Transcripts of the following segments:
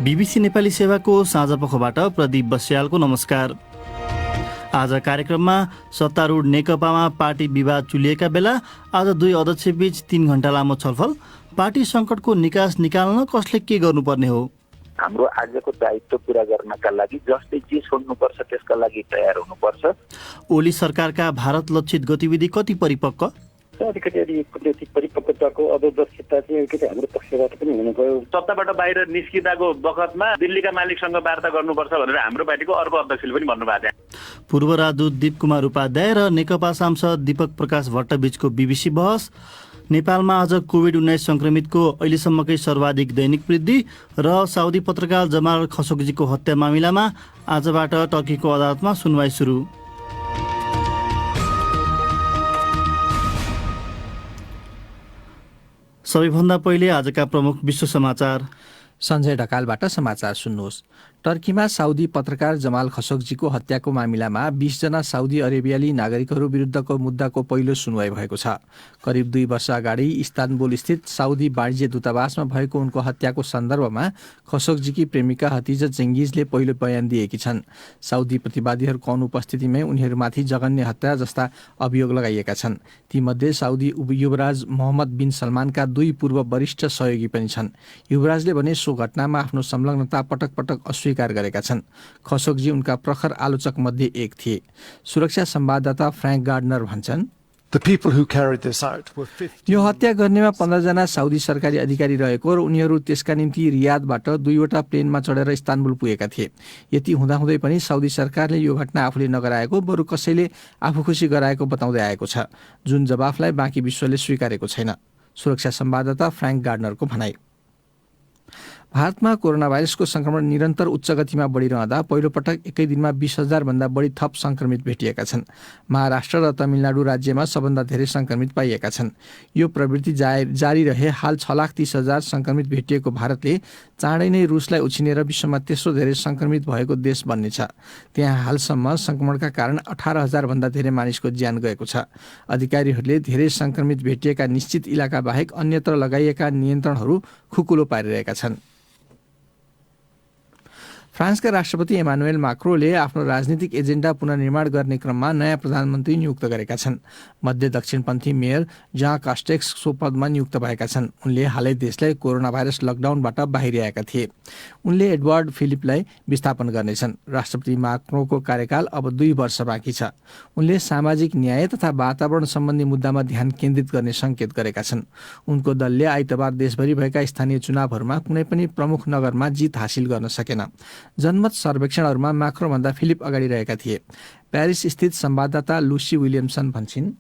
BBC Nepali सेवाको साँझपखबाट प्रदीप बस्यालको नमस्कार। आज कार्यक्रममा सत्तारूढ नेकपामा पार्टी विवाद चुलिएका बेला आज दुई अध्यक्षबीच 3 घण्टा लामो छलफल। पार्टी सङ्कटको निकास निकाल्न कसले के गर्नुपर्ने हो? हाम्रो आजको दायित्व पूरा गर्नका लागि जसले जे छोड्नुपर्छ त्यसका लागि तयार हुनुपर्छ। ओली सरकारका भारत लक्षित गतिविधि कति परिपक्व? अलिकति परिपक्वताको अदूरदर्शिता चाहिँ अलिकति हाम्रो पक्षबाट पनि हुन गयो। सत्ताबाट बाहिर निस्किँदाको बखतमा दिल्लीका मालिकसँग वार्ता गर्नुपर्छ भनेर हाम्रो पार्टीको अर्को अध्यक्षले पनि भन्नुभएको थियो। पूर्व राजदूत दीप कुमार उपाध्याय र नेकपा सांसद दीपक प्रकाश भट्टबीचको बीबीसी बहस। नेपालमा आज कोभिड-19 संक्रमितको अहिलेसम्मकै सर्वाधिक दैनिक वृद्धि र साउदी पत्रकार जमाल खशोगीको हत्या मामिलामा आजबाट टर्कीको अदालतमा सुनवाई सुरु। सबैभन्दा पहिले आजका प्रमुख विश्व समाचार। सञ्जय ढकालबाट समाचार सुन्नुहोस्। टर्कीमा साउदी पत्रकार जमाल खशोगीको हत्याको मामिलामा 20 जना साउदी अरेबियाली नागरिकहरू विरुद्धको मुद्दाको पहिलो सुनवाई भएको छ। करिब 2 वर्ष अगाडि इस्तानबुल स्थित साउदी वाणिज्य दूतावासमा भएको उनको हत्याको सन्दर्भमा खशोगीकी प्रेमिका हतिजा जेङ्गिजले पहिलो बयान दिएकी छन्। साउदी प्रतिवादीहरूको अनुपस्थितिमै उनीहरूमाथि जघन्य हत्या जस्ता अभियोग लगाइएका छन्। तीमध्ये साउदी युवराज मोहम्मद बिन सलमानका 2 पूर्व वरिष्ठ सहयोगी पनि छन्। युवराजले भने सो घटनामा आफ्नो संलग्नता पटक पटक अस्वीकार गरेका छन्। खशोगी उनका प्रखर आलोचक मध्ये एक थिए। सुरक्षा संवाददाता फ्र्याङ्क गार्डनर भन्छन्, यो हत्या गर्नेमा 15 जना साउदी सरकारी अधिकारी रहेको र उनीहरू त्यसका निम्ति रियादबाट 2वटा प्लेनमा चढेर इस्तानबुल पुगेका थिए। यति हुँदाहुँदै पनि साउदी सरकारले यो घटना आफूले नगराएको बरु कसैले आफू खुसी गराएको बताउँदै आएको छ, जुन जवाफलाई बाँकी विश्वले स्वीकारेको छैन। सुरक्षा संवाददाता फ्र्याङ्क गार्डनरको भनाइ। भारतमा कोरोना भाइरसको संक्रमण निरन्तर उच्च गतिमा बढिरहँदा पहिलोपटक एकै दिनमा 20,000 भन्दा बढी थप संक्रमित भेटिएका छन्। महाराष्ट्र र तमिलनाडु राज्यमा सबभन्दा धेरै संक्रमित पाइएका छन्। यो प्रवृत्ति जारी रहे हाल 6,30,000 संक्रमित भेटिएको भारतले चाँडै नै रुसलाई उछिनेर विश्वमा तेस्रो धेरै संक्रमित भएको देश बन्नेछ। त्यहाँ हालसम्म संक्रमणका कारण 18,000 भन्दा धेरै मानिसको ज्यान गएको छ। अधिकारीहरूले धेरै संक्रमित भेटिएका निश्चित इलाका बाहेक अन्यत्र लगाइएका नियन्त्रणहरू खुकुलो पारिरहेका छन्। फ्रान्सका राष्ट्रपति एमानुएल माक्रोले आफ्नो राजनीतिक एजेन्डा पुनर्निर्माण गर्ने क्रममा नयाँ प्रधानमन्त्री नियुक्त गरेका छन्। मध्य दक्षिणपन्थी मेयर जाँ कास्टेक्स सो पदमा नियुक्त भएका छन्। उनले हालै देशलाई कोरोना भाइरस लकडाउनबाट बाहिर आएका थिए। उनले एडवर्ड फिलिपलाई विस्थापन गर्नेछन्। राष्ट्रपति माक्रोको कार्यकाल अब 2 वर्ष बाँकी छ। उनले सामाजिक न्याय तथा वातावरण सम्बन्धी मुद्दामा ध्यान केन्द्रित गर्ने सङ्केत गरेका छन्। उनको दलले आइतबार देशभरि भएका स्थानीय चुनावहरूमा कुनै पनि प्रमुख नगरमा जित हासिल गर्न सकेन। जनमत सर्वेक्षणहरूमा माक्रोभन्दा फिलिप अगाडि रहेका थिए। प्यारिस स्थित संवाददाता लुसी विलियमसन भन्छिन्,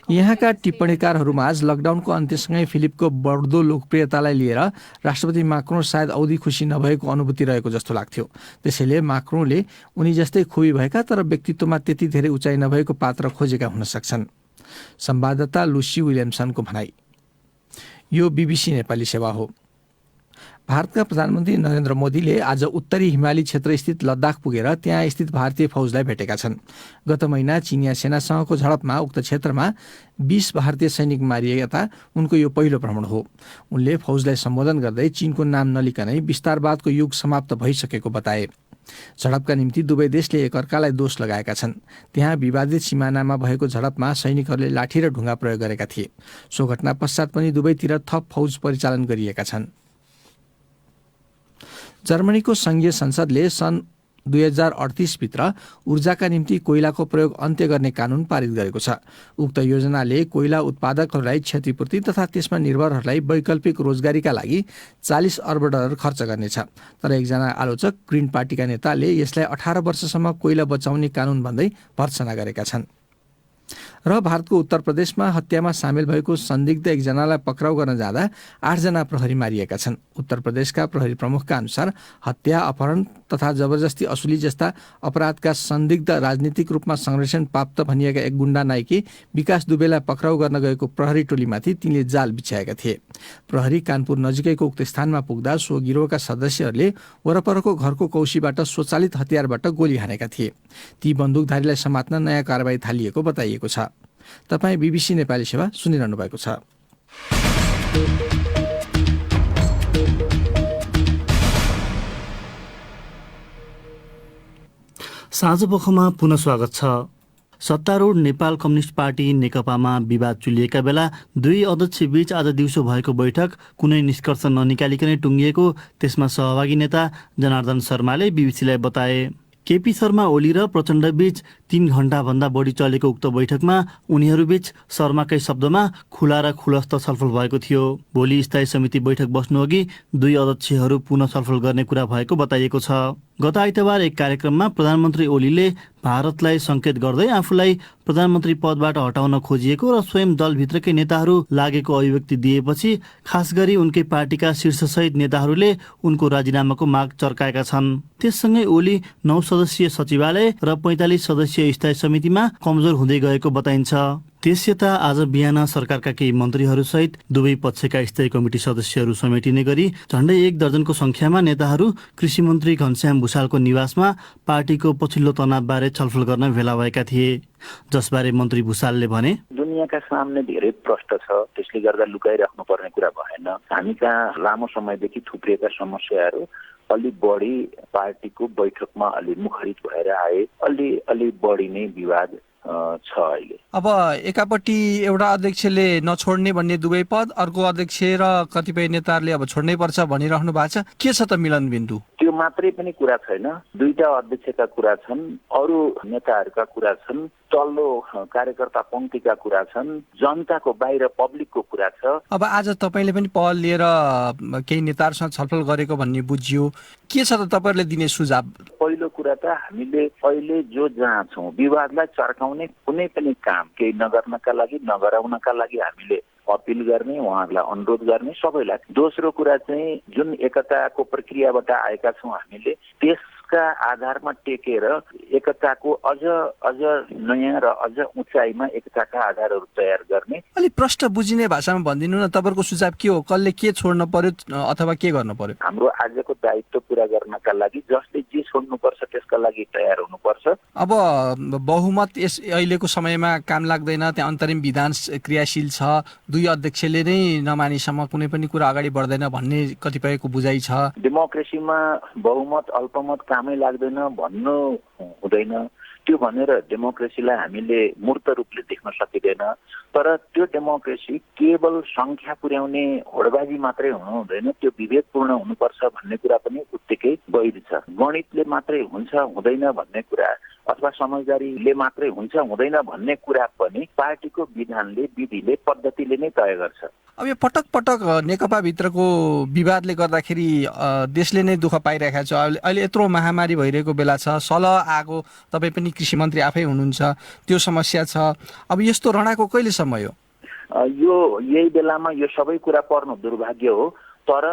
यहाँका टिप्पणीकारहरूमा आज लकडाउनको अन्त्यसँगै फिलिपको बढ्दो लोकप्रियतालाई लिएर राष्ट्रपति माक्रो सायद औधी खुसी नभएको अनुभूति रहेको जस्तो लाग्थ्यो। त्यसैले माक्रोले उनी जस्तै खुबी भएका तर व्यक्तित्वमा त्यति धेरै उचाइ नभएको पात्र खोजेका हुन सक्छन्। संवाददाता लुसी विलियमसनको भनाइ। यो बीबीसी नेपाली सेवा हो। भारतका प्रधानमन्त्री नरेन्द्र मोदीले आज उत्तरी हिमाली क्षेत्र स्थित लद्दाख पुगेर त्यहाँ स्थित भारतीय फौजलाई भेटेका छन्। गत महिना चिनिया सेनासँगको झडपमा उक्त क्षेत्रमा 20 भारतीय सैनिक मारिएता उनको यो पहिलो भ्रमण हो। उनले फौजलाई सम्बोधन गर्दै चीनको नाम नलिकनै विस्तारवादको युग समाप्त भइसकेको बताए। झडपका निम्ति दुवै देशले एकअर्कालाई दोष लगाएका छन्। त्यहाँ विवादित सिमानामा भएको झडपमा सैनिकहरूले लाठी र ढुङ्गा प्रयोग गरेका थिए। सो घटना पश्चात पनि दुवैतिर थप फौज परिचालन गरिएका छन्। जर्मनीको संघीय संसदले सन् 2038 भित्र ऊर्जाका निम्ति कोइलाको प्रयोग अन्त्य गर्ने कानून पारित गरेको छ। उक्त योजनाले कोइला उत्पादकहरूलाई क्षतिपूर्ति तथा त्यसमा निर्भरहरूलाई वैकल्पिक रोजगारीका लागि 40 अर्ब डलर खर्च गर्नेछ। तर एकजना आलोचक ग्रिन पार्टीका नेताले यसलाई 18 वर्षसम्म कोइला बचाउने कानून भन्दै भर्त्सना गरेका छन्। र भारतको उत्तर प्रदेशमा हत्यामा सामेल भएको संदिग्ध एकजनालाई पक्राउ गर्न जाँदा 8 जना प्रहरी मारिएका छन्। उत्तर प्रदेशका प्रहरी प्रमुखका अनुसार हत्या, अपहरण तथा जबरजस्ती असुली जस्ता अपराधका संदिग्ध राजनीतिक रूपमा संरक्षण प्राप्त भनिएका एक गुण्डा नायकी विकास दुबेलाई पक्राउ गर्न गएको प्रहरी टोलीमाथि तिनले जाल बिछाएका थिए। प्रहरी कानपुर नजिकैको उक्त स्थानमा पुग्दा सो गिरोहका सदस्यहरूले वरपरको घरको कौशीबाट स्वचालित हतियारबाट गोली हानेका थिए। ती बन्दुकधारीलाई समात्न नयाँ कारबाही थालिएको बताइएको छ। तपाईँ बीबीसी नेपाली सेवा सुनिरहनु भएको छ। साँझपखमा पुनः स्वागत छ। सत्तारूढ नेपाल कम्युनिस्ट पार्टी नेकपामा विवाद चुलिएका बेला दुई अध्यक्ष बीच आज दिउँसो भएको बैठक कुनै निष्कर्ष ननिकालिकनै टुङ्गिएको त्यसमा सहभागी नेता जनार्दन शर्माले बीबीसीलाई बताए। केपी शर्मा ओली र प्रचण्ड बीच 3 घण्टाभन्दा बढी चलेको उक्त बैठकमा उनीहरूबीच शर्माकै शब्दमा खुला र खुलस्त छलफल भएको थियो। भोलि स्थायी समिति बैठक बस्नुअघि दुई अध्यक्षहरू पुनः छलफल गर्ने कुरा भएको बताइएको छ। गत आइतबार एक कार्यक्रममा प्रधानमन्त्री ओलीले भारतलाई संकेत गर्दै आफूलाई प्रधानमन्त्री पदबाट हटाउन खोजिएको र स्वयं दलभित्रकै नेताहरू लागेको अभिव्यक्ति दिएपछि खास गरी उनकै पार्टीका शीर्षसहित नेताहरूले उनको राजीनामाको माग चर्काएका छन्। त्यससँगै ओली 9 सदस्यीय सचिवालय र 45 सदस्यीय स्थायी समितिमा कमजोर हुँदै गएको बताइन्छ। त्यसयता आज बिहान सरकारका केही मन्त्रीहरूसहित दुवै पक्षका स्थायी कमिटी सदस्यहरू समेटिने गरी झण्डै 1 दर्जनको संख्यामा नेताहरू कृषि मन्त्री घनश्याम भुसालको निवासमा पार्टीको पछिल्लो तनावबारे छलफल गर्न भेला भएका थिए, जसबारे मन्त्री भुसालले भने, दुनियाँका सामने धेरै प्रश्न छ, त्यसले गर्दा लुकाइराख्नु पर्ने कुरा भएन। हामी कहाँ लामो समयदेखि थुप्रिएका समस्याहरू अलि बढी पार्टीको बैठकमा अलि मुखरित भएर आए, अलि बढी नै विवाद छ अहिले। अब एकापट्टि एउटा अध्यक्षले नछोड्ने भन्ने दुवै पद, अर्को अध्यक्ष र कतिपय नेताहरूले अब छोड्नै पर्छ भनिरहनु भएको छ। के छ त मिलन बिन्दु? त्यो मात्रै पनि कुरा छैन, दुईटा अध्यक्षका कुरा छन्, अरू नेताहरूका कुरा छन्, तल्लो कार्यकर्ता पङ्क्तिका कुरा छन्, जनताको बाहिर पब्लिकको कुरा छ। अब आज तपाईँले पनि पहल लिएर केही नेताहरूसँग छलफल गरेको भन्ने बुझियो। के छ त तपाईँहरूले दिने सुझाव? पहिलो कुरा त हामीले अहिले जो जहाँ छौँ विवादलाई चर्काउने कुनै पनि काम केही नगर्नका लागि, नगराउनका लागि हामीले अपिल गर्ने, उहाँहरूलाई अनुरोध गर्ने सबैलाई। दोस्रो कुरा चाहिँ जुन एकताको प्रक्रियाबाट आएका छौँ हामीले, त्यसका आधारमा टेकेर एकताको अझ नयाँ र अझ उचाइमा एकताका आधारहरू तयार गर्ने। अलिक प्रष्ट बुझिने भाषामा भनिदिनु न, तपाईँको सुझाव के हो? कसले के छोड्न पर्यो अथवा के गर्न पर्यो? हाम्रो आजको दायित्व पुरा गर्नका लागि जसले जे छोड्नुपर्छ त्यसका लागि तयार हुनुपर्छ। अब बहुमत यस अहिलेको समयमा काम लाग्दैन, त्यहाँ अन्तरिम विधान क्रियाशील छ, दुई अध्यक्षले नै नमानेसम्म कुनै पनि कुरा अगाडि बढ्दैन भन्ने कतिपयको बुझाइ छ। डेमोक्रेसीमा बहुमत अल्पमत कामै लाग्दैन भन्नु हुँदैन। त्यो भनेर डेमोक्रेसीलाई हामीले मूर्त रूपले देख्न सकिँदैन। तर त्यो डेमोक्रेसी केवल संख्या पुर्याउने होडबाजी मात्रै हुनु हुँदैन, त्यो विवेकपूर्ण हुनुपर्छ भन्ने कुरा पनि उत्तिकै वैध छ। गणितले मात्रै हुन्छ हुँदैन भन्ने कुरा अथवा समझदारीले मात्रै हुन्छ हुँदैन भन्ने कुरा पनि पार्टीको विधानले, विधिले, पद्धतिले नै तय गर्छ। अब यो पटक पटक नेकपा भित्रको विवादले गर्दाखेरि देशले नै दुःख पाइरहेको छ। अहिले यत्रो महामारी भइरहेको बेला छ, सलह आएको, तपाईँ पनि कृषि मन्त्री आफै हुनुहुन्छ, त्यो समस्या छ। अब यस्तो रणाको कहिलेसम्म यो यही बेलामा यो सबै कुरा पर्नु दुर्भाग्य हो। तर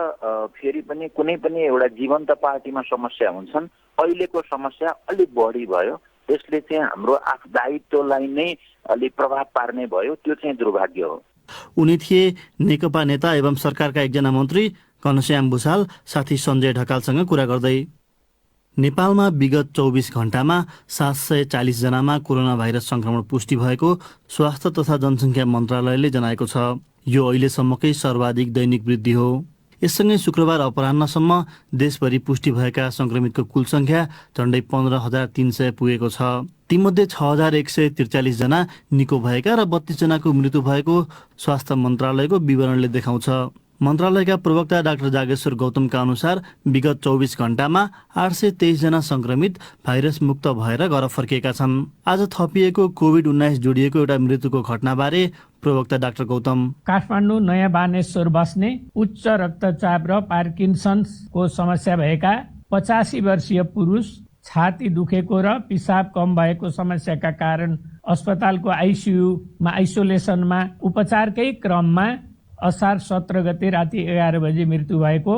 फेरि पनि कुनै पनि एउटा जीवन्त पार्टीमा समस्या हुन्छन्। अहिलेको समस्या अलिक बढी भयो, त्यसले चाहिँ हाम्रो दायित्वलाई नै अलिक प्रभाव पार्ने भयो, त्यो चाहिँ दुर्भाग्य हो। उनी थिए नेकपा नेता एवं सरकारका एकजना मन्त्री घनश्याम भुसाल साथी सञ्जय ढकालसँग कुरा गर्दै। नेपालमा विगत 24 घण्टामा 740 जनामा कोरोना भाइरस संक्रमण पुष्टि भएको स्वास्थ्य तथा जनसङ्ख्या मन्त्रालयले जनाएको छ। यो अहिलेसम्मकै सर्वाधिक दैनिक वृद्धि हो। यससँगै शुक्रबार अपराह्नसम्म देशभरि पुष्टि भएका संक्रमितको कुल संख्या झण्डै 15,300 पुगेको छ। तीमध्ये 6,143 जना निको भएका र 32 जनाको मृत्यु भएको स्वास्थ्य मन्त्रालयको विवरणले देखाउँछ। मन्त्रालयका प्रवक्ता डाक्टर जागेश्वर गौतमका अनुसार विगत 24 घण्टामा 823 जना संक्रमित भाइरस मुक्त भएर घर फर्किएका छन्। आज थपिएको कोभिड-19 जोडिएको एउटा मृत्युको घटनाबारे प्रवक्ता डाक्टर गौतम, काठमाडौँ नयाँ बानेश्वर बस्ने उच्च रक्तचाप र पार्किन्सन्सको समस्या भएका 85 वर्षीय पुरुष छाती दुखेको र पिसाब कम भएको समस्याका कारण अस्पतालको आइसियुमा आइसोलेसनमा उपचारकै क्रममा असार 17 गते राति 11 बजे मृत्यु भएको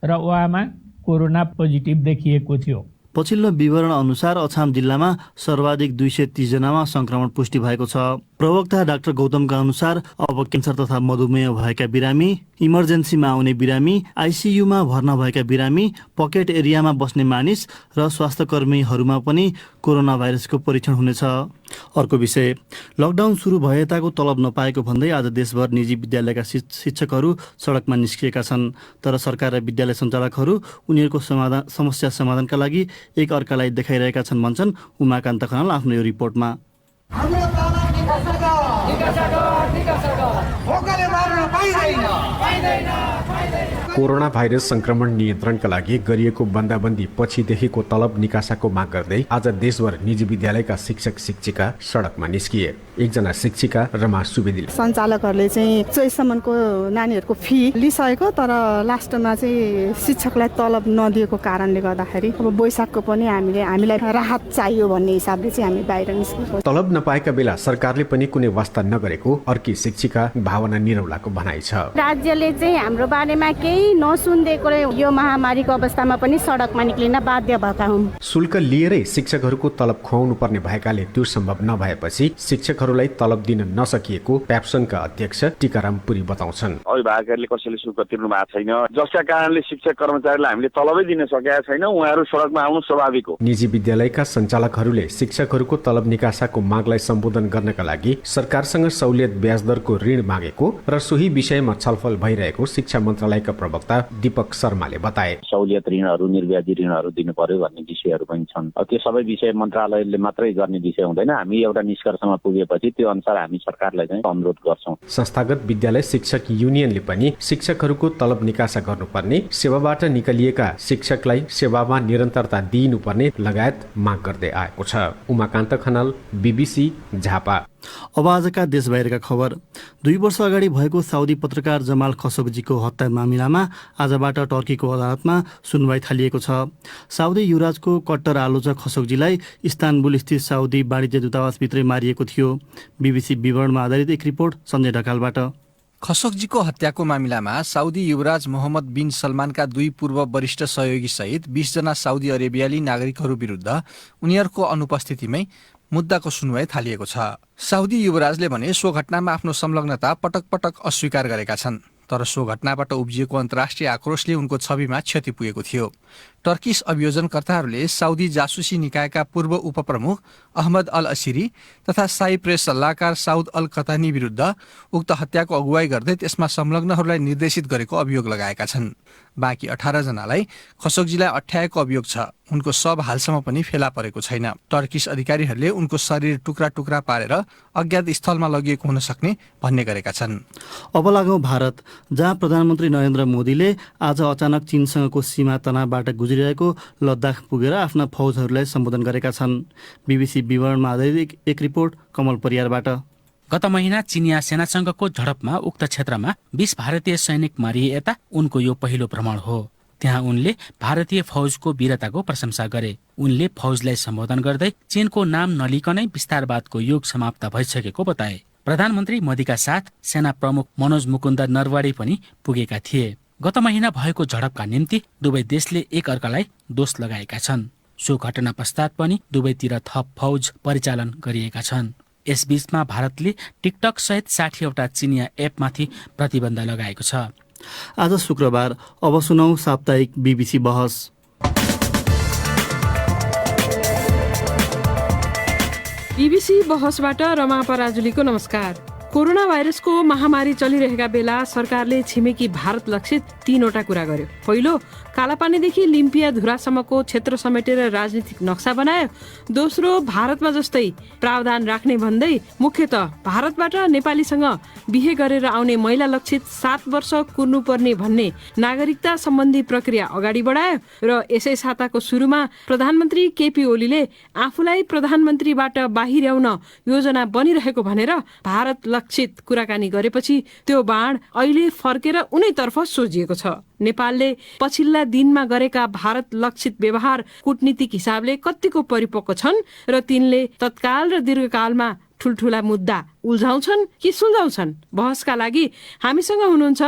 र उहाँमा कोरोना पोजिटिभ देखिएको थियो। पछिल्लो विवरण अनुसार अछाम जिल्लामा सर्वाधिक 230 जनामा संक्रमण पुष्टि भएको छ। प्रवक्ता डाक्टर गौतमका अनुसार अब क्यान्सर तथा मधुमेह भएका बिरामी, इमर्जेन्सीमा आउने बिरामी, आइसियुमा भर्ना भएका बिरामी, पकेट एरियामा बस्ने मानिस र स्वास्थ्य कर्मीहरूमा पनि कोरोना भाइरसको परीक्षण हुनेछ। अर्को विषय, लकडाउन सुरु भए यताको तलब नपाएको भन्दै आज देशभर निजी विद्यालयका शिक्षकहरू सडकमा निस्किएका छन्। तर सरकार र विद्यालय सञ्चालकहरू उनीहरूको समस्या समाधानका लागि एक अर्कालाई देखाइरहेका छन् भन्छन् उमाकान्त खनाल आफ्नो यो रिपोर्टमा। कोरोना भाइरस संक्रमण नियन्त्रणका लागि गरिएको बन्दाबन्दी पछिदेखिको तलब निकासाको माग गर्दै आज देशभर निजी विद्यालयका शिक्षक शिक्षिका सडकमा निस्किए। एकजना शिक्षिका रमा सुवेदीले सञ्चालकहरूले चाहिँ 24 सम्मको नानीहरूको फी लिइसकेको, तर लास्टमा चाहिँ शिक्षकलाई तलब नदिएको कारणले गर्दाखेरि अब वैशाखको पनि हामीलाई राहत चाहियो भन्ने हिसाबले चाहिँ हामी बाहिर निस्केको। तलब नपाएका बेला सरकारले पनि कुनै वास्ता नगरेको अर्की शिक्षिका भावना निरौलाको भनाइ छ। राज्यले चाहिँ हाम्रो बारेमा केही नसुन्देकोले यो महामारीको अवस्थामा पनि सडकमा निक्लिन बाध्य भएका हुन्। शुल्क लिएरै शिक्षकहरूको तलब खुवाउनु पर्ने भएकाले त्यो सम्भव नभएपछि शिक्षकहरूलाई तलब दिन नसकिएको प्याप्सनका अध्यक्ष टीकाराम पुरी बताउँछन्। अभिभावकहरूले कसैले शुल्क तिर्नु भएको छैन, जसका कारणले शिक्षक कर्मचारीलाई हामीले तलबै दिन सकेका छैन। उहाँहरू सडकमा आउनु स्वाभाविक हो। निजी विद्यालयका सञ्चालकहरूले शिक्षकहरूको तलब निकासाको मागलाई सम्बोधन गर्नका लागि सरकारसँग सहुलियत ब्याज दरको ऋण मागेको र सोही विषयमा छलफल भइरहेको शिक्षा मन्त्रालयका प्रवक्ता दीपक शर्माले बताए। सहुलियत ऋणहरू, निर्व्याजी ऋणहरू दिनु पर्यो भन्ने विषयहरू पनि छन्। त्यो सबै विषय मन्त्रालयले मात्रै गर्ने विषय हुँदैन। हामी एउटा निष्कर्षमा पुगेपछि त्यो अनुसार हामी सरकारलाई चाहिँ अनुरोध गर्छौँ। संस्थागत विद्यालय शिक्षक युनियनले पनि शिक्षकहरूको तलब निकासा गर्नुपर्ने, सेवाबाट निकालिएका शिक्षकलाई सेवामा निरन्तरता दिइनुपर्ने लगायत माग गर्दै आएको छ। उमाकान्त खनाल, BBC, झापा। अब आजका देश बाहिरका खबर। 2 वर्ष अगाडि भएको साउदी पत्रकार जमाल खशोगीको हत्या मामिलामा आजबाट टर्कीको अदालतमा सुनवाई थालिएको छ। साउदी युवराजको कट्टर आलोचक खशोगीलाई इस्तानबुल स्थित साउदी वाणिज्य दूतावासभित्रै मारिएको थियो। BBC विवरणमा आधारित एक रिपोर्ट सञ्जय ढकालबाट। खशोगीको हत्याको मामिलामा साउदी युवराज मोहम्मद बिन सलमानका 2 पूर्व वरिष्ठ सहयोगी सहित 20 जना साउदी अरेबियाली नागरिकहरू विरुद्ध उनीहरूको अनुपस्थितिमै मुद्दाको सुनवाई थालिएको छ। साउदी युवराजले भने सो घटनामा आफ्नो संलग्नता पटक पटक अस्वीकार गरेका छन्, तर सो घटनाबाट उब्जिएको अन्तर्राष्ट्रिय आक्रोशले उनको छविमा क्षति पुगेको थियो। टर्किस अभियोजनकर्ताहरूले साउदी जासुसी निकायका पूर्व उपप्रमुख अहमद अल असिरी तथा शाही प्रेस सल्लाहकार साउद अल कतानी विरुद्ध उक्त हत्याको अगुवाई गर्दै त्यसमा संलग्नहरूलाई निर्देशित गरेको अभियोग लगाएका छन्। बाँकी 18 जनालाई खशोगीलाई अठ्याएको अभियोग छ। उनको शव हालसम्म पनि फेला परेको छैन। टर्किस अधिकारीहरूले उनको शरीर टुक्रा टुक्रा पारेर अज्ञात स्थलमा लगिएको हुन सक्ने भन्ने गरेका छन्। अब लागौँ भारत, जहाँ प्रधानमन्त्री नरेन्द्र मोदीले आज अचानक चीनसँगको सीमा तनावबाट गुज्रिरहेको लद्दाख पुगेर आफ्ना फौजहरूलाई सम्बोधन गरेका छन्। BBC विवरणमा आधारित एक रिपोर्ट कमल परियारबाट। गत महिना चिनिया सेनासँगको झडपमा उक्त क्षेत्रमा 20 भारतीय सैनिक मारिए यता उनको यो पहिलो भ्रमण हो। त्यहाँ उनले भारतीय फौजको वीरताको प्रशंसा गरे। उनले फौजलाई सम्बोधन गर्दै चीनको नाम नलिकनै विस्तारवादको युग समाप्त भइसकेको बताए। प्रधानमन्त्री मोदीका साथ सेना प्रमुख मनोज मुकुन्द नरवाडे पनि पुगेका थिए। गत महिना भएको झडपका निम्ति दुवै देशले एक अर्कालाई दोष लगाएका छन्। सो घटना पश्चात पनि दुवैतिर थप फौज परिचालन गरिएका छन्। यसबीचमा भारतले टिकटक सहित 60 वटा चिनिया एपमाथि प्रतिबन्ध लगाएको छ। आज शुक्रबार। अब सुनौ साप्ताहिक BBC बहस। BBC बहसबाट रमा पराजुलीको नमस्कार। कोरोना भाइरसको महामारी चलिरहेका बेला सरकारले छिमेकी भारत लक्षित 3 वटा कुरा गर्यो। पहिलो, कालापानीदेखि लिम्पिया धुरासम्मको क्षेत्र समेटेर राजनीतिक नक्सा बनायो। दोस्रो, भारतमा जस्तै प्रावधान राख्ने भन्दै मुख्यतः भारतबाट नेपालीसँग बिहे गरेर आउने महिला लक्षित 7 वर्ष कुर्नुपर्ने भन्ने नागरिकता सम्बन्धी प्रक्रिया अगाडि बढायो। र यसै साताको सुरुमा प्रधानमन्त्री केपी ओलीले आफूलाई प्रधानमन्त्रीबाट बाहिर्याउन योजना बनिरहेको भनेर भारत लक्षित कुराकानी गरेपछि त्यो बाण अहिले फर्केर उनैतर्फ सोझिएको छ। नेपालले पछिल्ला दिनमा गरेका भारत लक्षित व्यवहार कूटनीतिक हिसाबले कतिको परिपक्व छन् र तिनले तत्काल र दीर्घकालमा ठुल्ठुला मुद्दा उल्झाउँछन् कि सुल्झाउँछन्? बहसका लागि हामीसँग हुनुहुन्छ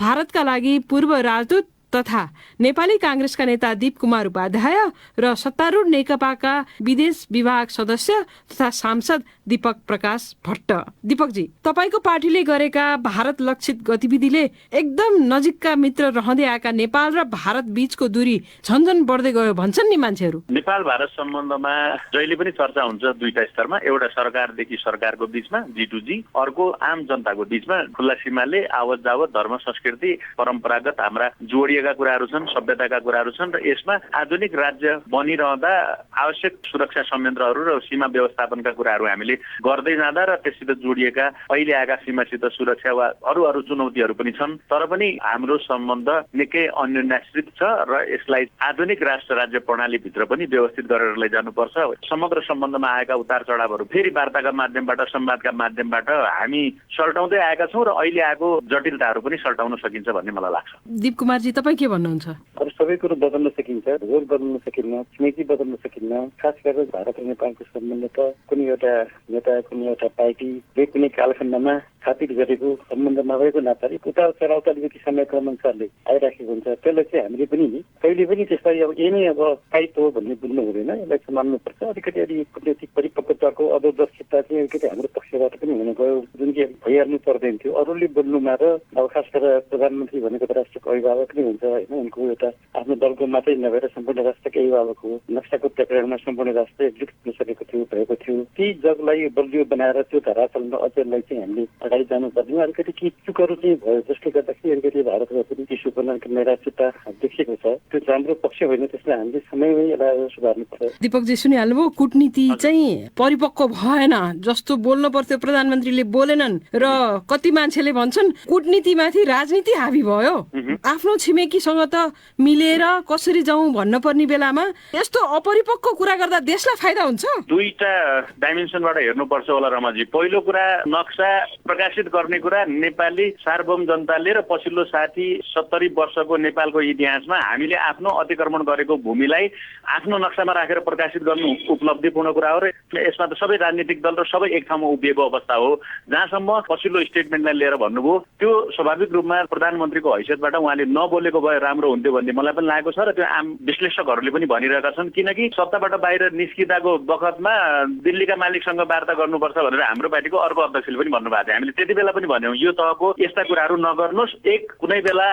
भारतका लागि पूर्व राजदूत तथा नेपाली कांग्रेसका नेता दीप कुमार उपाध्याय र सत्तारूढ नेकपाका विदेश विभाग सदस्य तथा सांसद दीपक प्रकाश भट्ट। दीपकजी, तपाईको पार्टीले गरेका भारत लक्षित गतिविधिले एकदम नजिकका मित्र रहँदै आएका नेपाल र भारत बीचको दूरी झन्झन बढ्दै गयो भन्छन् नि मान्छेहरू। नेपाल भारत सम्बन्धमा जहिले पनि चर्चा हुन्छ दुईटा स्तरमा, एउटा सरकारदेखि सरकारको बीचमा G2G, अर्को आम जनताको बीचमा खुल्ला सीमाले आवत जावत धर्म संस्कृति परम्परागत हाम्रा जोडिएका कुराहरू छन्, सभ्यताका कुराहरू छन् र यसमा आधुनिक राज्य बनिरहँदा आवश्यक सुरक्षा संयन्त्रहरू र सीमा व्यवस्थापनका कुराहरू हामीले गर्दै जाँदा र त्यससित जोडिएका अहिले आएका सीमासित सुरक्षा वा अरू चुनौतीहरू पनि छन्। तर पनि हाम्रो सम्बन्ध निकै अन्योन्याश्रित छ र यसलाई आधुनिक राष्ट्र राज्य प्रणालीभित्र पनि व्यवस्थित गरेर लैजानुपर्छ। समग्र सम्बन्धमा आएका उतार चढावहरू फेरि वार्ताका माध्यमबाट संवादका माध्यमबाट हामी सल्टाउँदै आएका छौँ र अहिले आएको जटिलताहरू पनि सल्टाउन सकिन्छ भन्ने मलाई लाग्छ। दीप कुमारजी, तपाईँ के भन्नुहुन्छ? अब सबै कुरो बदल्न सकिन्छ, रोल बदल्न सकिन्न, छिमेकी बदल्न सकिन्न। खास गरेर भारत र नेपालको सम्बन्ध त कुनै एउटा नेता कुनै एउटा पार्टीले कुनै कालखण्डमा स्थापित गरेको सम्बन्ध नभएको नाताले उतार चढाव त अलिकति समयक्रम अनुसारले आइराखेको हुन्छ। त्यसलाई चाहिँ हामीले पनि कहिले पनि त्यसलाई अब यही नै अब स्थायित्व हो भन्ने बुझ्नु हुँदैन, यसलाई सम्हाल्नुपर्छ। अलिकति कुटनीतिक परिपक्वताको अदूरदर्शिता चाहिँ अलिकति हाम्रो पक्षबाट पनि हुन गयो, जुन चाहिँ भइहाल्नु पर्दैन थियो। अरूले बोल्नुमा र अब खास गरेर प्रधानमन्त्री भनेको त राष्ट्रको अभिभावक नै हुन्छ होइन, उनको एउटा आफ्नो दलको मात्रै नभएर सम्पूर्ण राष्ट्रको अभिभावक हो। नक्साको प्रकरणमा सम्पूर्ण राष्ट्र एकजुट हुन सकेको थियो, भएको थियो। ती जगलाई बलियो बनाएर त्यो धरातलमा अचेललाई चाहिँ हामीले अगाडि जानुपर्ने अलिकति केही चुकहरू चाहिँ भयो, जसले गर्दाखेरि अलिकति भारतमा पनि चिसोपना नैराश्यता देखिएको छ। त्यो राम्रो पक्ष होइन, त्यसलाई हामीले समयमै यसलाई सुधार्नु पर्छ। दीपकजी, सुनिहाल्नुभयो, कूटनीति चाहिँ परिपक्व भएन जस्तो बोल्नु पर्थ्यो, प्रधानमन्त्रीले बोलेनन् र कति मान्छेले भन्छन् कूटनीतिमाथि राजनीति हावी भयो। आफ्नो छिमेकीसँग त मिलेर कसरी जाउँ भन्न पर्ने बेलामा यस्तो अपरिपक्व कुरा गर्दा देशलाई फाइदा हुन्छ? दुईटा डाइमेन्सनबाट हेर्नुपर्छ होला रमाजी। पहिलो कुरा, नक्सा प्रकाशित गर्ने कुरा नेपाली सार्वभौम जनताले र पछिल्लो 60-70 वर्षको नेपालको इतिहासमा हामीले आफ्नो अतिक्रमण गरेको भूमिलाई आफ्नो नक्सामा राखेर प्रकाशित गर्नु उपलब्धिपूर्ण कुरा हो र यसमा त सबै राजनीतिक दल र सबै एक ठाउँमा उभिएको अवस्था हो। जहाँसम्म पछिल्लो स्टेटमेन्टलाई लिएर भन्नुभयो, त्यो स्वाभाविक रूपमा प्रधानमन्त्रीको हैसियतबाट उहाँले नबोलेको भए राम्रो हुन्थ्यो भन्ने मलाई पनि लागेको छ र त्यो आम विश्लेषकहरूले पनि भनिरहेका छन्। किनकि सत्ताबाट बाहिर निस्किँदाको बखतमा दिल्लीका मालिकसँग वार्ता गर्नुपर्छ भनेर हाम्रो पार्टीको अर्को अध्यक्षले पनि भन्नुभएको थियो। हामीले त्यति बेला पनि भन्यौँ यो तहको यस्ता कुराहरू नगर्नुहोस्। कुनै बेला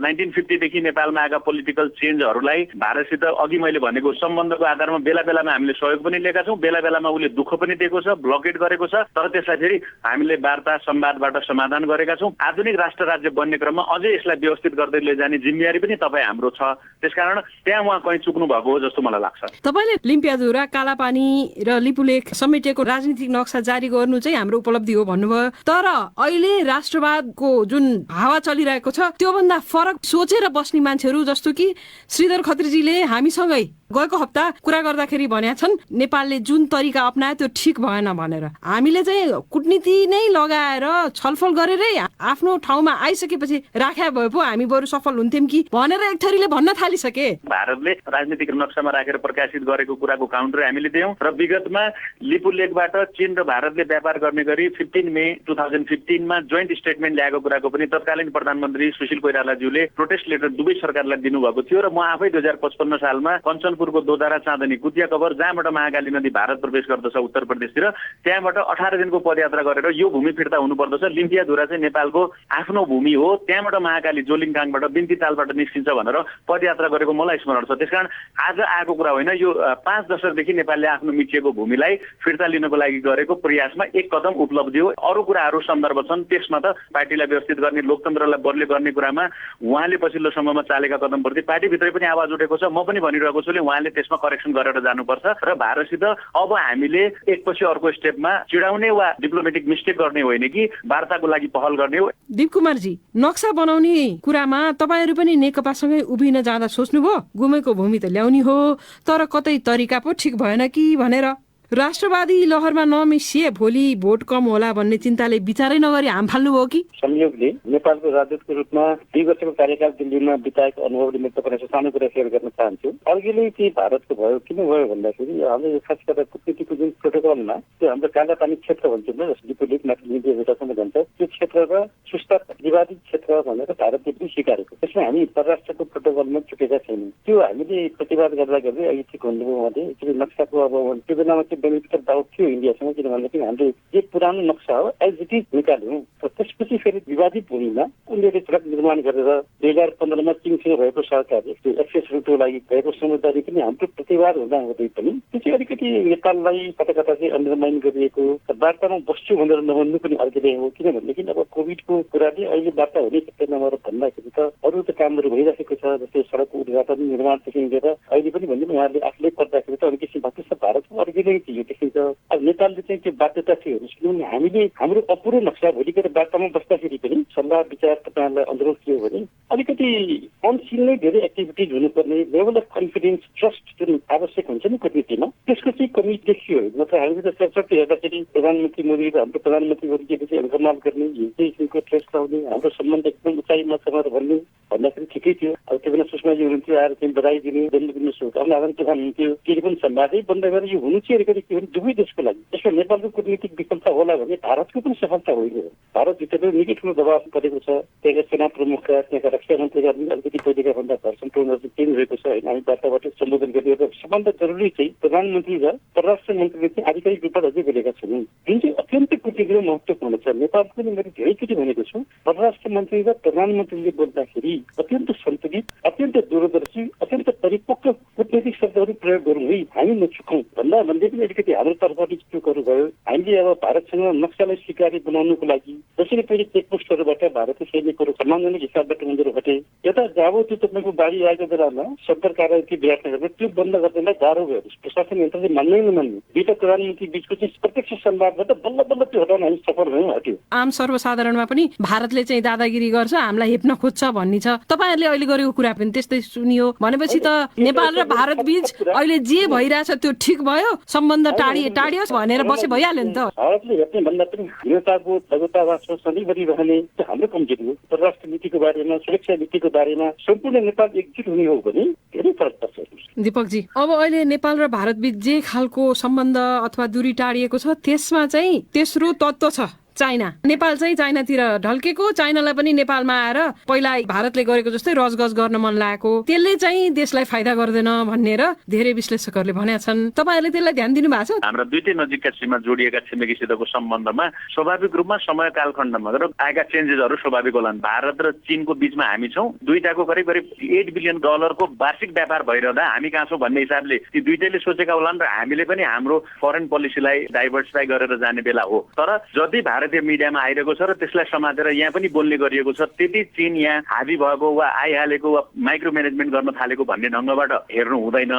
1950 देखि नेपालमा आएका पोलिटिकल चेन्जहरूलाई भारतसित अघि मैले भनेको सम्बन्धको आधारमा बेला बेलामा हामीले सहयोग पनि लिएका छौँ, बेला बेलामा उसले दुःख पनि दिएको छ, ब्लकेट गरेको छ, तर त्यसलाई फेरि हामीले वार्ता संवादबाट समाधान गरेका छौँ। आधुनिक राष्ट्र राज्य बन्ने क्रममा अझै यसलाई व्यवस्थित गर्दै लैजाने जिम्मेवारी पनि तपाईँ हाम्रो छ। त्यसकारण त्यहाँ उहाँ कहीँ चुक्नु भएको हो जस्तो मलाई लाग्छ। तपाईँले लिम्पियाधुरा, कालापानी र लिपुलेख समेटेको राजनीतिक नक्सा जारी गर्नु चाहिँ हाम्रो उपलब्धि हो भन्नुभयो, तर अहिले राष्ट्रवादको जुन हावा चलिरहेको छ त्योभन्दा फरक सोचेर बस्ने मान्छेहरू जस्तो कि श्रीधर खत्रीजीले हामीसँगै गएको हप्ता कुरा गर्दाखेरि भनेका छन् नेपालले जुन तरिका अप्नायो त्यो ठिक भएन भनेर। हामीले चाहिँ कूटनीति नै लगाएर छलफल गरेरै आफ्नो ठाउँमा आइसकेपछि राख्या भए पो हामी बरु सफल हुन्थ्यौँ कि भनेर एक थरीले भन्न थालिसके। भारतले राजनीतिक नक्सामा राखेर प्रकाशित गरेको कुराको काउन्टर हामीले दियौँ र विगतमा लिपुलेखबाट चीन र भारतले व्यापार गर्ने गरी 15 मे 2015 जोइन्ट स्टेटमेन्ट ल्याएको कुराको पनि तत्कालीन प्रधानमन्त्री सुशील कोइरालाज्यूले प्रोटेस्ट लेटर दुवै सरकारलाई दिनुभएको थियो र म आफै 2055 सालमा कञ्चनपुरको दोधारा चाँदनी कुतिया कबर जहाँबाट महाकाली नदी भारत प्रवेश गर्दछ उत्तर प्रदेशतिर, त्यहाँबाट 18 दिनको पदयात्रा गरेर यो भूमि फिर्ता हुनुपर्दछ, लिम्पियाधुरा चाहिँ नेपालको आफ्नो भूमि हो, त्यहाँबाट महाकाली जोलिङकाङबाट बिन्ती तालबाट निस्किन्छ भनेर पदयात्रा गरेको मलाई स्मरण छ। त्यसकारण आज आएको कुरा होइन, यो 5 दशकदेखि नेपालले आफ्नो मिचिएको भूमिलाई फिर्ता लिनको लागि गरेको प्रयासमा एक कदम उपलब्धि हो। अरू कुराहरू सन्दर्भ छन्, त्यसमा त पार्टीलाई व्यवस्थित गर्ने, लोकतन्त्रलाई बदले गर्ने कुरामा उहाँले पछिल्लो समयमा चालेका कदमप्रति पार्टीभित्रै पनि आवाज उठेको छ। म पनि भनिरहेको छु उहाँले त्यसमा करेक्सन गरेर जानुपर्छ र भारतसित अब हामीले एकपछि अर्को स्टेपमा चिडाउने वा डिप्लोमेटिक मिस्टेक गर्ने होइन कि वार्ताको लागि पहल गर्ने हो। दीप कुमारजी, नक्सा बनाउने कुरामा तपाईँहरू पनि नेकपासँगै उभिन जाँदा सोच्नुभयो गुमेको भूमि त ल्याउने हो, तर कतै तरिका पो ठिक भएन कि भनेर? राष्ट्रवादी लहरमा नमिसिए भोलि भोट कम होला भन्ने चिन्ताले विचारै नगरी हाम फाल्नुभयो कि? संयोगले नेपालको राजदूतको रूपमा 2 वर्षको कार्यकाल दिल्लीमा बिताएको अनुभवले म तपाईँलाई सानो कुरा सेयर गर्न चाहन्छु। अर्घिलै चाहिँ भारतको भयो, किन भयो भन्दाखेरि हामीले खास गरेर कूटनीतिको जुन प्रोटोकलमा त्यो हाम्रो कालापानी क्षेत्र भन्छौँ न, जस्तो डिपोलिट माथि मिडियासम्म भन्छ, त्यो क्षेत्र र सुस्ता विवादित क्षेत्र भनेर भारतले पनि स्वीकारेको। त्यसमा हामी परराष्ट्रको प्रोटोकलमा चुकेका छैनौँ। त्यो हामीले प्रतिवाद गर्दा गर्दै अहिले ठिक हुनुभयो भने एक्चुअली नक्साको अब त्यो बेलामा चाहिँ बेनिफिट डाउट थियो इन्डियासँग, किन भनेदेखि हामीले जे पुरानो नक्सा हो एज इट इज निकाल्यौँ। त्यसपछि फेरि विवादित भूमिमा उनीहरूले सडक निर्माण गरेर 2015मा चीनसँग भएको सहकार्य त्यो एक्सेस रुटको लागि भएको समझदारी पनि हाम्रो प्रतिवाद हुँदा हुँदै पनि त्यो चाहिँ अलिकति नेपाललाई कता कता चाहिँ अन्डरमाइन गरिएको, वार्तामा बस्छु भनेर नभन्नु पनि अर्कै हो। किनभनेदेखि अब कोभिडको कुराले अहिले वार्ता हुने सक्दैन भन्दाखेरि त अरू त कामहरू भइराखेको छ, जस्तै सडकको उद्घाटन निर्माणदेखि लिएर अहिले पनि भनिदिनु उहाँहरूले आफूले पर्दाखेरि त अरू किसिम भएको छ। भारतको अर्कै थियो देखिन्छ। अब नेपालले चाहिँ त्यो बाध्यता थियो किनभने हामीले हाम्रो अपुरो नक्सा भोलि गएर वार्तामा बस्दाखेरि पनि सल्लाह विचार तपाईँहरूलाई अनुरोध के हो भने अलिकति अनसिन नै धेरै एक्टिभिटिज हुनुपर्ने, लेभल अफ कन्फिडेन्स ट्रस्ट जुन आवश्यक हुन्छ नि कूटनीतिमा, त्यसको चाहिँ कमी देखियो। नत्र हामीले त सरसर्ती हेर्दाखेरि प्रधानमन्त्री मोदी र हाम्रो प्रधानमन्त्री मोदीले चाहिँ अङ्कमाल गर्ने, हिजै किसिमको ट्रस्ट लाउने, हाम्रो सम्बन्ध एकदम उचाइमा छ भन्दाखेरि ठिकै थियो। अब त्यो बेला सुषमाजी हुनुहुन्थ्यो, आएर चाहिँ बधाई दिने, दिनु शुभकामना प्रधानमन्त्री केही पनि संवादै बन्द गरेर यो हुनु चाहिँ अलिकति के भने दुवै देशको लागि। त्यसमा नेपालको कूटनीतिक विफलता होला भने भारतको पनि सफलता होइन। भारतभित्र निकै ठुलो दबाव परेको छ। त्यहाँका सेना प्रमुखका, त्यहाँका रक्षा मन्त्रीका पनि अलिकति पहिलेका भन्दा भर्सन टोनहरू चाहिँ चेन्ज भएको छ होइन। हामी वार्ताबाट सम्बोधन गरिएर सबभन्दा जरुरी चाहिँ प्रधानमन्त्री र परराष्ट्र मन्त्रीले चाहिँ आधिकारिक रूपमा अझै बोलेका छन्, जुन चाहिँ अत्यन्त कुटनीतिक महत्त्वपूर्ण छ। नेपालको पनि मैले धेरैचोटि भनेको छु, परराष्ट्र मन्त्री र प्रधानमन्त्रीले बोल्दाखेरि अत्यन्त सन्तुलित, अत्यन्त दूरदर्शी, अत्यन्त परिपक्व कूटनीतिक शब्दहरू प्रयोग गरौँ है, हामी नचुकौँ भन्दा भन्दै पनि अलिकति हाम्रो तर्फबाट चुकहरू भयो। हामीले अब भारतसँग नक्सालाई स्वीकार्य बनाउनुको लागि जसरी पहिले चेकपोस्टहरूबाट भारतीय सैनिकहरू सम्मानजनक हिसाबबाट उनीहरू हटे, यता जाबो त्यो तपाईँको बाढी आएको बेलामा सत्तर कार्यालय बिहार त्यो बन्द गर्नलाई गाह्रो भयो। प्रशासन यन्त्रले मान्नै नमान्ने, दुईटा प्रधानमन्त्री बिचको चाहिँ प्रत्यक्ष संवादबाट बल्ल बल्ल त्यो हटाउन हामी सफल भयौँ, हट्यो। आम सर्वसाधारणमा पनि भारतले चाहिँ दादागिरी गर्छ, हामीलाई हेप्न खोज्छ भन्ने छ। तपाईँहरूले अहिले गरेको कुरा पनि त्यस्तै सुनियो भनेपछि त नेपाल र भारत बीच अहिले जे भइरहेछ त्यो ठिक भयो, सम्बन्ध टाढियोस् भनेर बसे भइहाल्यो नि त। भारतले हेप्ने भन्दा पनि हाम्रोताको लघुतावासमा सधैँभरि रहने हाम्रो कमजोरी हो। परराष्ट्र नीतिको बारेमा, सुरक्षा नीतिको बारेमा सम्पूर्ण नेपाल एकजुट हुने हो भने धेरै फरक पर्छ। दीपकजी, अब अहिले नेपाल र भारत बीच जे खालको सम्बन्ध अथवा दूरी टाढिएको छ त्यसमा चाहिँ तेस्रो तत्त्व छ चाइना। नेपाल चाहिँ चाइनातिर ढल्केको, चाइनालाई पनि नेपालमा आएर पहिला भारतले गरेको जस्तै रजगज गर्न मन लागेको, त्यसले चाहिँ देशलाई फाइदा गर्दैन भनेर धेरै विश्लेषकहरूले भनेका छन्। तपाईँहरूले त्यसलाई ध्यान दिनु भएको छ? हाम्रा दुईटै नजिकका सीमा जोडिएका छिमेकीसितको सम्बन्धमा स्वाभाविक रूपमा समय कालखण्डमा आएका चेन्जेसहरू स्वाभाविक होलान्। भारत र चीनको बीचमा हामी छौँ, दुईटाको करिब करिब $8 बिलियन वार्षिक व्यापार भइरहँदा हामी कहाँ छौँ भन्ने हिसाबले ती दुईटैले सोचेका होलान् र हामीले पनि हाम्रो फरेन पोलिसीलाई डाइभर्सिफाई गरेर जाने बेला हो। तर जति भारतीय मिडियामा आइरहेको छ र त्यसलाई समातेर यहाँ पनि बोल्ने गरिएको छ, त्यति चीन यहाँ हाबी भएको वा आइहालेको वा माइक्रो म्यानेजमेन्ट गर्न थालेको भन्ने ढङ्गबाट हेर्नु हुँदैन।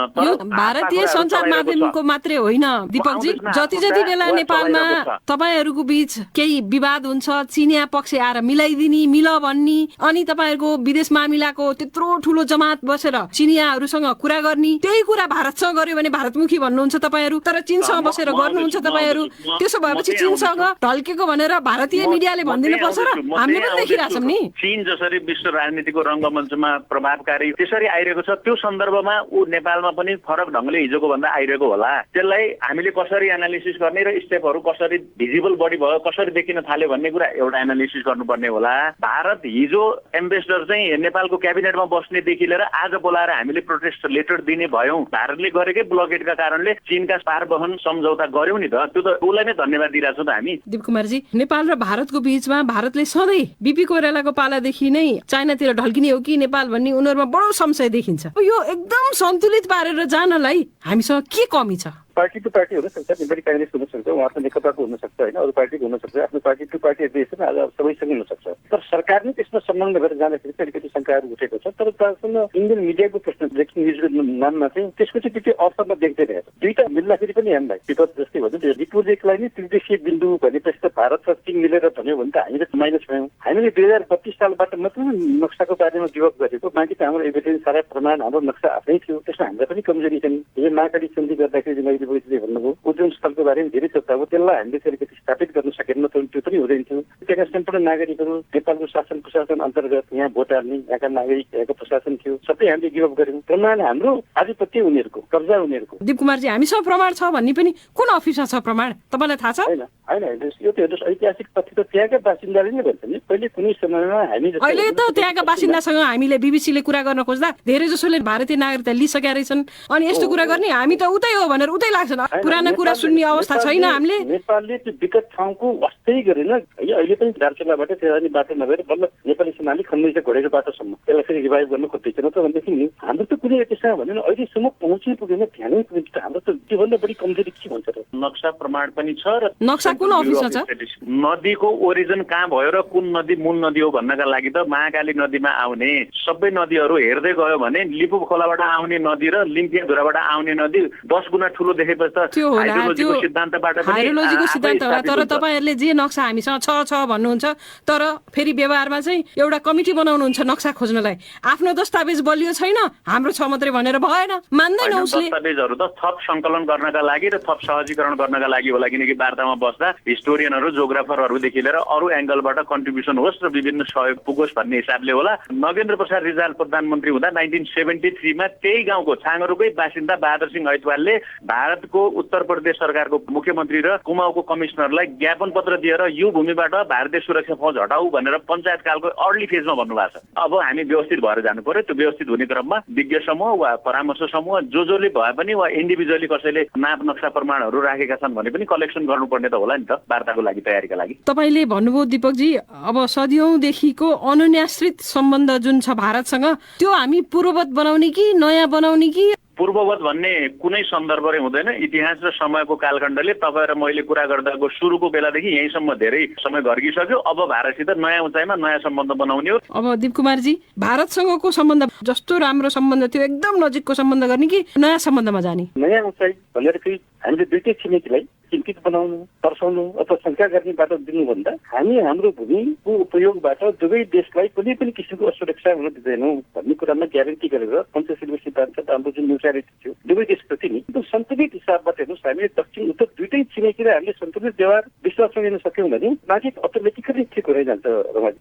भारतीय सञ्चार माध्यमको मात्रै होइन दीपकजी, जति जति बेला नेपालमा तपाईँहरूको बीच केही विवाद हुन्छ, चिनिया पक्ष आएर मिलाइदिने, मिल भन्ने, अनि तपाईँहरूको विदेश मामिलाको त्यत्रो ठुलो जमात बसेर चिनियाहरूसँग कुरा गर्ने, त्यही कुरा भारतसँग गर्यो भने भारतमुखी भन्नुहुन्छ तपाईँहरू, तर चीनसँग बसेर गर्नुहुन्छ तपाईँहरू। त्यसो भएपछि चीनसँग ढल्केको भनेर भारतीय मिडियाले भनिदिनु पर्छ र हामीले पनि देखिरहेछौँ नि। चीन जसरी विश्व राजनीतिको रङ्गमञ्चमा प्रभावकारी त्यसरी आइरहेको छ, त्यो सन्दर्भमा ऊ नेपालमा पनि फरक ढङ्गले हिजोको भन्दा आइरहेको होला। त्यसलाई हामीले कसरी एनालिसिस गर्ने र स्टेपहरू कसरी भिजिबल बढी भयो, कसरी देखिन थाल्यो भन्ने कुरा एउटा एनालिसिस गर्नुपर्ने होला। भारत हिजो एम्बेसडर चाहिँ नेपालको क्याबिनेटमा बस्नेदेखि लिएर आज बोलाएर हामीले प्रोटेस्ट लेटर दिने भयौँ। भारतले गरेकै ब्लकेटका कारणले चीनका पारवहन सम्झौता गर्यौँ नि त, त्यो त उसलाई नै धन्यवाद दिइरहेछौँ त हामी। दीप कुमारजी, नेपाल र भारतको बीचमा भारतले सधैँ बीपी कोइरालाको पालादेखि नै चाइनातिर ढल्किने हो कि नेपाल भन्ने उनीहरूमा बडो संशय देखिन्छ। यो एकदम सन्तुलित पारेर जानलाई हामीसँग के कमी छ? पार्टी टु पार्टी हुनसक्छ, नेपाली काङ्ग्रेस हुनसक्छ, उहाँको नेकपाको हुनसक्छ होइन, अरू पार्टीको हुनसक्छ, आफ्नो पार्टी टु पार्टी एग्रिएसन आज सबैसँग हुनसक्छ। तर सरकार नै त्यसमा संलग्न गरेर जाँदाखेरि चाहिँ अलिकति शङ्काहरू उठेको छ। तर तासँग इन्डियन मिडियाको प्रश्न ब्रेकिङ न्युजको नाममा चाहिँ त्यसको चाहिँ त्यति अवसरमा देख्दैन। दुईटा मिल्दाखेरि पनि हामीलाई विपद जस्तै भन्छ, रिपोर्टलाई नै त्रिदेशीय बिन्दु भनेपछि त भारत र चीन मिलेर भन्यो भने त हामीले माइनस भयौँ। हामीले 2032 सालबाट मात्र नक्साको बारेमा विवाद गरेको, बाँकी त हाम्रो एभिडेन्स सारा प्रमाण हाम्रो नक्सा आफ्नै थियो, त्यसमा हामीलाई पनि कमजोरी छन्। यो महाकाली सन्धि गर्दाखेरि दिपकजीले भन्नुभयो ओजोन स्थलको बारेमा धेरै चर्चा भयो, त्यसलाई हामीले चाहिँ अलिकति स्थापित गर्न सकेनौँ, त्यो पनि हुँदैन थियो। त्यहाँका सम्पूर्ण नागरिकहरू नेपालको शासन प्रशासन अन्तर्गत यहाँ भोट हाल्ने यहाँका नागरिक यहाँको प्रशासन थियो, सबै हामीले गिभअप गर्यौँ। प्रमाण हाम्रो आधिपत्य उनीहरूको, कब्जा उनीहरूको। दीप कुमारजी, हामीसँग प्रमाण छ भन्ने पनि कुन अफिसमा छ प्रमाण, तपाईँलाई थाहा छ? होइन यो त हेर्नुहोस्, ऐतिहासिक तथ्य त त्यहाँका बासिन्दाले नै भन्छ नि। पहिले कुनै समयमा हामी अहिले त त्यहाँका बासिन्दासँग हामीले बीबीसीले कुरा गर्न खोज्दा धेरै जसोले भारतीय नागरिकता लिइसकेका रहेछन्, अनि यस्तो कुरा गर्ने हामी त उतै हो भनेर उतै लाग्छन्। पुरानो कुरा सुन्ने अवस्था छैन हामीले। नेपालले त्यो विगत ठाउँको वास्तै गरेन। अहिले पनि दार्चुलाबाट तेह्रनी बाटो नभएर बल्ल नेपाली सेनाले खन्दैछ घोडेको बाटोसम्म, त्यसलाई फेरि रिभाइभ गर्न खोज्दैछ। न त भनेदेखि नि हाम्रो त कुनै यतिसँग भनेन, अहिलेसम्म पहुँचै पुगेन, ध्यानै पुगेन। हाम्रो त त्योभन्दा बढी कमजोरी के भन्छ र? नक्सा प्रमाण पनि छ र नक्सा कुन अफिसमा छ? नदीको ओरिजिन कहाँ भयो र कुन नदी मूल नदी हो भन्नका लागि त महाकाली नदीमा आउने सबै नदीहरू हेर्दै गयो भने लिपु खोलाबाट आउने नदी र लिम्पियाधुराबाट आउने नदी 10 गुणा ठुलो देखेपछि त हाइड्रोलोजीको सिद्धान्तबाट पनि हाइड्रोलोजीको सिद्धान्त होला। तर तपाईँहरूले जे नक्सा हामीसँग छ भन्नुहुन्छ, तर फेरि व्यवहारमा चाहिँ एउटा कमिटी बनाउनुहुन्छ नक्सा खोज्नलाई। आफ्नो दस्तावेज बलियो छैन, हाम्रो छ मात्रै भनेर भएन, मान्दैन उसले। दस्तावेजहरू त थप सङ्कलन गर्नका लागि र थप सहजीकरण गर्नका लागि होला, किनकि वार्तामा बस्दा हिस्टोरियनहरू जोग्राफरहरूदेखि लिएर अरू एङ्गलबाट कन्ट्रिब्युसन होस् र विभिन्न सहयोग पुगोस् भन्ने हिसाबले होला। नगेन्द्र प्रसाद रिजाल प्रधानमन्त्री हुँदा 1973 मा त्यही गाउँको छाङरुकै बासिन्दा बहादुर सिंह ऐतवालले भारतको उत्तर प्रदेश सरकारको मुख्यमन्त्री र कुमाऊको कमिसनरलाई ज्ञापन पत्र दिएर यो भूमिबाट भारतीय सुरक्षा फौज हटाऊ भनेर पञ्चायत कालको अर्ली फेजमा भन्नुभएको छ। अब हामी व्यवस्थित भएर जानु पर्यो। त्यो व्यवस्थित हुने क्रममा विज्ञ समूह वा परामर्श समूह जसले भए पनि वा इन्डिभिजुअली कसैले नाप नक्सा प्रमाणहरू राखेका छन् भने पनि कलेक्सन गर्नुपर्ने त होला नि त वार्ताको लागि, तयारीका लागि। तपाईँले भन्नुभयो दीपकजी, अब सदियौंदेखिको अनन्याश्रित सम्बन्ध जुन छ भारतसँग, त्यो हामी पूर्ववत बनाउने कि नयाँ बनाउने कि? पूर्ववत भन्ने कुनै सन्दर्भले हुँदैन। इतिहास र समयको कालखण्डले तपाईँ र मैले कुरा गर्दाको सुरुको बेलादेखि यहीँसम्म धेरै समय घर्किसक्यो। अब भारतसित नयाँ उचाइमा नयाँ सम्बन्ध बनाउने हो। अब दीप कुमारजी, भारतसँगको सम्बन्ध जस्तो राम्रो सम्बन्ध थियो एकदम नजिकको सम्बन्ध गर्ने कि नयाँ सम्बन्धमा जाने? नयाँ उचाइ भनेर फेरि हामीले दुईटै छिमेकीलाई चिन्तित बनाउनु, तर्साउनु अथवा शङ्का गर्ने बाटो दिनुभन्दा हामी हाम्रो भूमिको उपयोगबाट दुवै देशलाई कुनै पनि किसिमको असुरक्षा हुन दिँदैनौँ भन्ने कुरामा ग्यारेन्टी गरेर पञ्चशीलको सिद्धान्त हाम्रो जुन न्युट्रालिटी थियो दुवै देशप्रति नि त्यो सन्तुलित हिसाबबाट हेर्नुहोस्, हामीले दक्षिण उत्तर दुईटै छिमेकीलाई हामीले सन्तुलित व्यवहार विश्वासमा लिन सक्यौँ भने बाँकी अटोमेटिकली ठिक हुँदै जान्छ।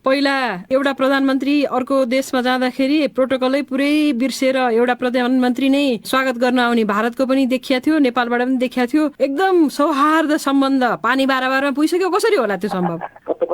पहिला एउटा प्रधानमन्त्री अर्को देशमा जाँदाखेरि प्रोटोकलै पुरै बिर्सेर एउटा प्रधानमन्त्री नै स्वागत गर्न आउने भारतको पनि देखिया थियो, नेपालबाट पनि देखिया थियो। एकदम सौहार्द सम्बन्ध पानी बाराबारमा पुगिसक्यो, कसरी होला त्यो सम्भव?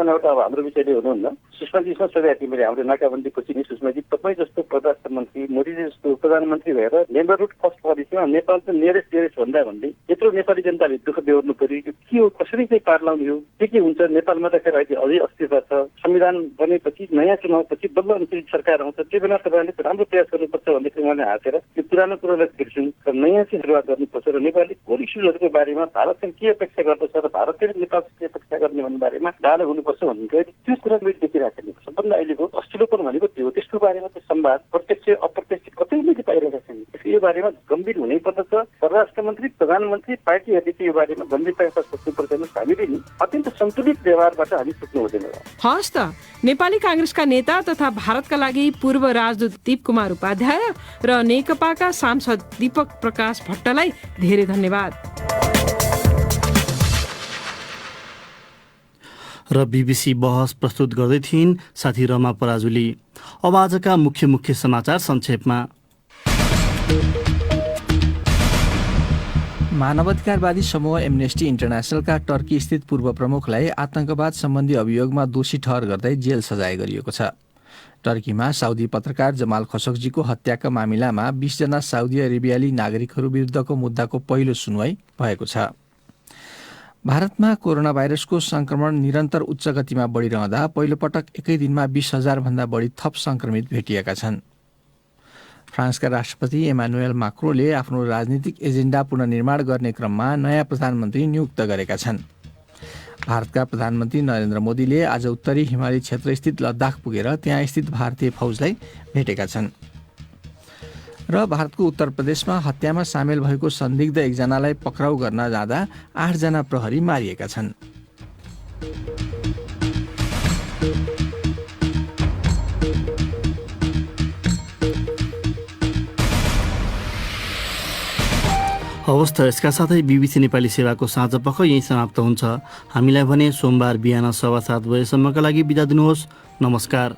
एउटा हाम्रो विषयले हुनुहुन्न, सुषमाजीसँग सोधेको थिएँ मैले हाम्रो नाकाबन्दीपछि नि, सुषमाजी तपाईँ जस्तो प्रधानमन्त्री, मोदीजी जस्तो प्रधानमन्त्री भएर नेबरहुड फर्स्ट पोलिसीमा नेपाल त नियरेस्ट भन्दै यत्रो नेपाली जनताले दुःख बेहोर्नु पर्यो, के हो, कसरी चाहिँ पार लाउने हो, के हुन्छ? नेपालमा त फेरि अहिले अझै अस्तित्व छ। संविधान बनेपछि नयाँ चुनावपछि बल्ल अन्तरिम सरकार आउँछ, त्यो बेला तपाईँले राम्रो प्रयास गर्नुपर्छ भन्ने चाहिँ उहाँले हाँसेर त्यो पुरानो कुरोलाई बिर्स्यौँ र नयाँ चाहिँ सुरुवात गर्नुपर्छ र नेपाली कोर इस्युजहरूको बारेमा भारतसँग के अपेक्षा गर्दछ र भारतले नेपालसँग के अपेक्षा गर्ने भन्ने बारेमा डायलग हुनुपर्छ भन्ने त्यो कुरा मैले देखिरहेको थिएँ। सबभन्दा अहिलेको अस्तिलोपन भनेको त्यो, त्यसको बारेमा चाहिँ संवाद प्रत्यक्ष अप्रत्यक्ष कतै मैले पाइरहेका छैन। यो बारेमा गम्भीर हुनै पर्दछ। परराष्ट्र मन्त्री, प्रधानमन्त्री, पार्टीहरूले चाहिँ यो बारेमा गम्भीरताका साथ सोच्नुपर्छ। हामीले नि अत्यन्त सन्तुलित व्यवहारबाट हामी सोच्नु हुँदैन। हस् त, नेपाली काङ्ग्रेसका नेता तथा भारतका लागि पूर्व राजदूत दीप कुमार उपाध्याय र नेकपाका सांसद दीपक प्रकाश भट्टलाई धेरै धन्यवाद। र बीबीसी बहस प्रस्तुत गर्दै थिइन् साथी रमा पराजुली। अब आजका मुख्य समाचार संक्षेपमा। मानवाधिकारवादी समूह एमनेस्टी इन्टरनेसनलका टर्की स्थित पूर्व प्रमुखलाई आतंकवाद सम्बन्धी अभियोगमा दोषी ठहर गर्दै जेल सजाय गरिएको छ। टर्कीमा साउदी पत्रकार जमाल खशोगजीको हत्याका मामिलामा 20 जना साउदी अरेबियाली नागरिकहरू विरुद्धको मुद्दाको पहिलो सुनवाई भएको छ। भारतमा कोरोना भाइरसको संक्रमण निरन्तर उच्च गतिमा बढिरहँदा पहिलोपटक एकै दिनमा 20,000 भन्दा बढी थप संक्रमित भेटिएका छन्। फ्रान्सका राष्ट्रपति एमानुएल माक्रोले आफ्नो राजनीतिक एजेन्डा पुनर्निर्माण गर्ने क्रममा नयाँ प्रधानमन्त्री नियुक्त गरेका छन्। भारतका प्रधानमन्त्री नरेन्द्र मोदीले आज उत्तरी हिमाली क्षेत्रस्थित लद्दाख पुगेर त्यहाँ स्थित भारतीय फौजलाई भेटेका छन्। र भारतको उत्तर प्रदेशमा हत्यामा सामेल भएको संदिग्ध एकजनालाई पक्राउ गर्न जाँदा 8 जना प्रहरी मारिएका छन्। हवस् त यसका साथै बिबिसी नेपाली सेवाको साँझ पख यही समाप्त हुन्छ। हामीलाई भने सोमबार बिहान 7:15 बजेसम्मका लागि बिदा दिनुहोस्। नमस्कार।